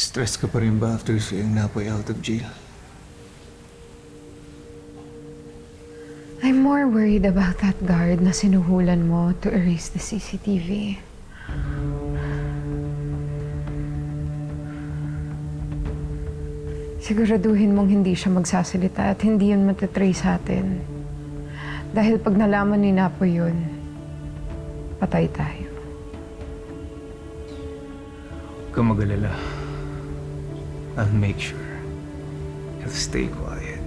Stress ka pa rin ba after seeing Napoy out of jail? I'm more worried about that guard na sinuhulan mo to erase the CCTV. Siguraduhin mong hindi siya magsasalita at hindi yun matatrace sa atin. Dahil pag nalaman ni Napo yun, patay tayo. Huwag kang mag-alala. I'll make sure he'll stay quiet.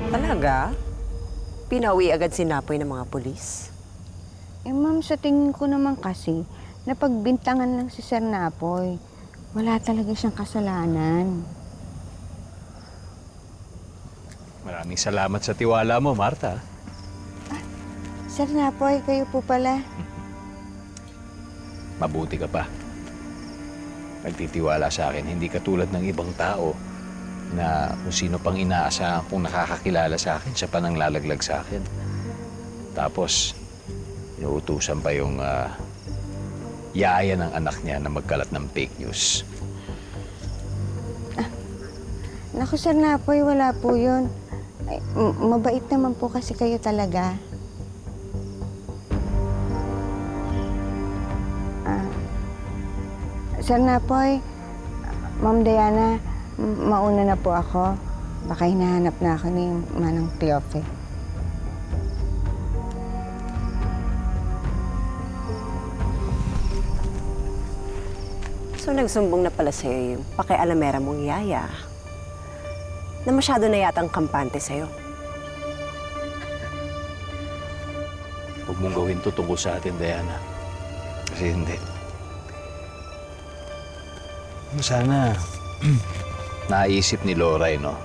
Talaga? Pinauwi agad si Napoy ng mga pulis? Ma'am, sa tingin ko naman kasi, napagbintangan lang si Sir Napoy. Wala talaga siyang kasalanan. Maraming salamat sa tiwala mo, Martha. Sir Napoy, kayo po pala. Mabuti ka pa. Nagtitiwala sa akin, hindi katulad ng ibang tao na kung sino pang inaasahan kung nakakakilala sa akin, siya pa nang lalaglag sa akin. Tapos, inuutusan pa yung yaya ng anak niya na magkalat ng fake news. Naku, Sir Napoy, wala po yun. Ay, mabait naman po kasi kayo talaga. Sir Napoy, Ma'am Diana, mauna na po ako. Baka hinahanap na ako ni Manang Tiofe. So nagsumbong na pala sa'yo yung pakialamera mong yaya na masyado na yatang kampante sa'yo. Huwag mong gawin to tungkol sa atin, Diana. Kasi hindi. Sana, naisip ni Loray, no?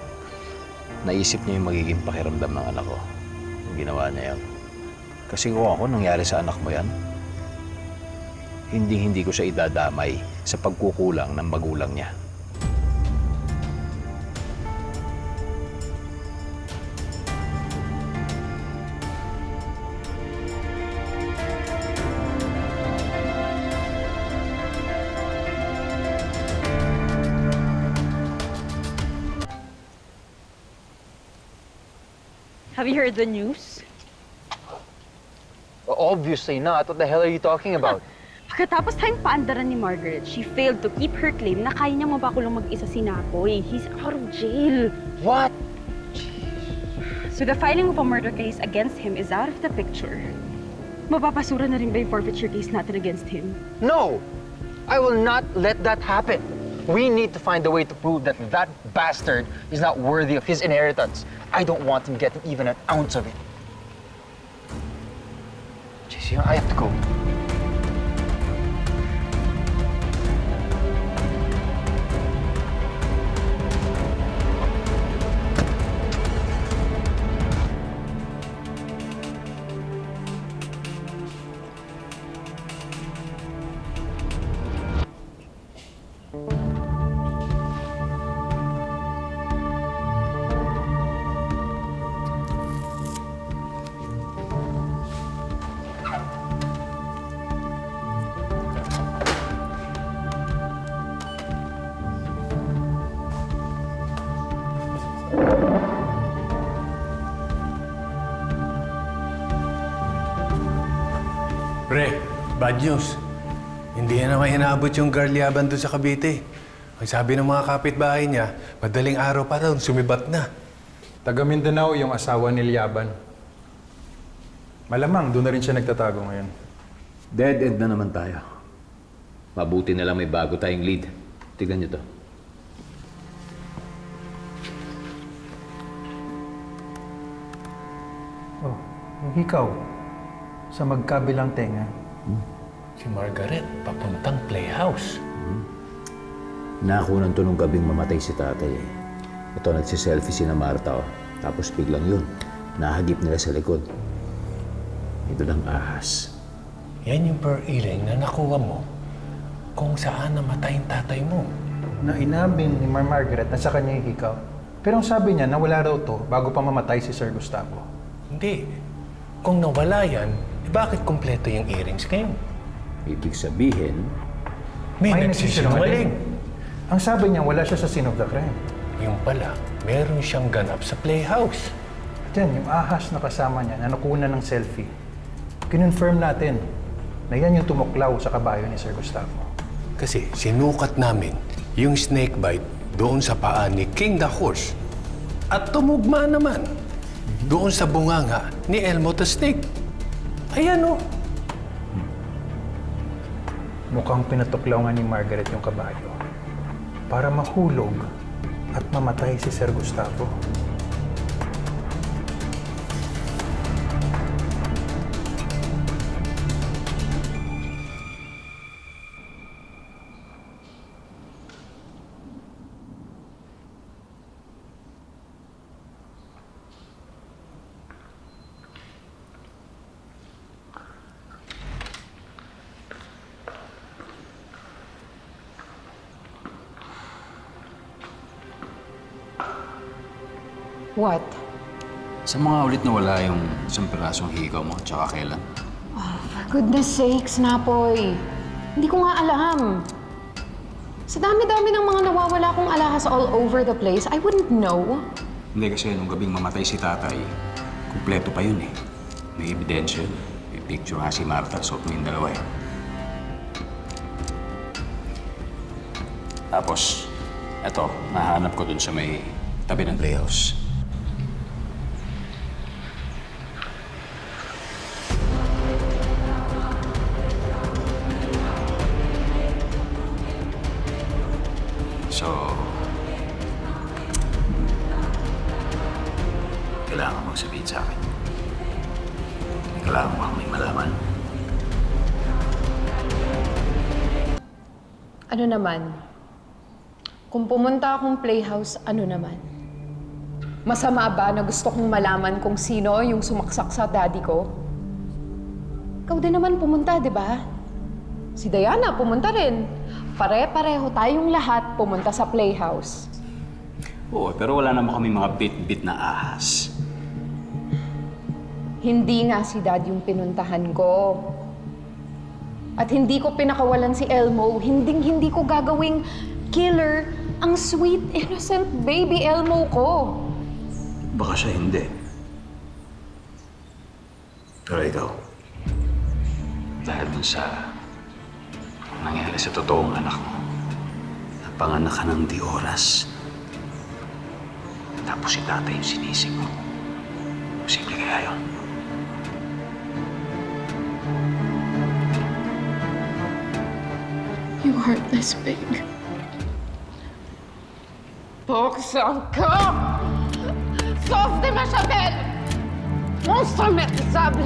Naisip niya yung magiging pakiramdam ng anak ko. Yung ginawa niya yan. Kasi kung ako, nangyari sa anak mo yan, hindi ko siya idadamay sa pagkukulang ng magulang niya. Have you heard the news? Obviously not. What the hell are you talking about? Pagkatapos tayong paandaran ni Margaret, she failed to keep her claim na kaya niyang mabakulong mag-isa si Napoy. He's out of jail. What? So the filing of a murder case against him is out of the picture. Mapapasura na rin ba yung forfeiture case natin against him? No! I will not let that happen. We need to find a way to prove that that bastard is not worthy of his inheritance. I don't want him getting even an ounce of it. JC, I have to go. Pre, bad news. Hindi na naman inaabot yung garlyaban doon sa Cavite. Ang sabi ng mga kapitbahay niya, madaling araw pa daw, sumibat na. Taga Mindanao yung asawa ni Liaban. Malamang doon na rin siya nagtatago ngayon. Dead end na naman tayo. Mabuti na lang may bago tayong lead. Tignan niyo to. Oh, yung ikaw. Sa magkabilang tenga. Si Margaret, papuntang playhouse. Nakunan to nung gabing mamatay si tatay. Ito, nagsiselfie si na Marta, oh. Tapos biglang yun, nahagip nila sa likod. Ito lang ahas. Yan yung per earring na nakuha mo kung saan namatay yung tatay mo. Na inabing ni Margaret na sa kanya yung hikaw. Pero ang sabi niya, nawala raw to bago pa mamatay si Sir Gustavo. Hindi. Kung nawala yan, bakit kumpleto yung earrings ngayon? Ibig sabihin, May nagsisinungaling. Ang sabi niya, wala siya sa scene of the crime. Yung pala, meron siyang ganap sa playhouse. At yan, yung ahas na kasama niya na nakuha ng selfie. Kinonfirm natin na yan yung tumuklaw sa kabayo ni Sir Gustavo. Kasi sinukat namin yung snake bite doon sa paa ni King the Horse. At tumugma naman doon sa bunganga ni Elmo the Snake. Ayan o. Mukhang pinatuklaw nga ni Margaret yung kabayo para mahulog at mamatay si Sir Gustavo. What? Sa mga ulit na wala yung isang pirasong higaw mo, tsaka kailan? For goodness sakes, Napoy. Hindi ko nga alam. Sa dami-dami ng mga nawawala kong alahas all over the place, I wouldn't know. Hindi kasi nung gabing mamatay si tatay, kumpleto pa yun eh. May ebidensya yun. May picture nga si Martha, suot mo yung dalawa eh. Tapos, eto, nahanap ko dun sa may tabi ng playhouse. So, kailangan mong sabihin sa akin. Kailangan mo may malaman. Ano naman? Kung pumunta akong playhouse, ano naman? Masama ba na gusto kong malaman kung sino yung sumaksak sa daddy ko? Ikaw din naman pumunta, di ba? Si Diana pumunta rin. Pare-pareho tayong lahat pumunta sa playhouse. Oo, pero wala naman kami mga bit-bit na ahas. Hindi nga si Dad yung pinuntahan ko. At hindi ko pinakawalan si Elmo. Hindi ko gagawing killer ang sweet, innocent baby Elmo ko. Baka siya hindi. Pero ikaw, dahil dun sa nangyari sa totoong anak mo, napanganak ka ng di oras. Tapos si tatay yung sinisig mo. Posible kaya yun? You heartless pig. Boksan ka! Sauf de ma chapelle! Monstre mérisable!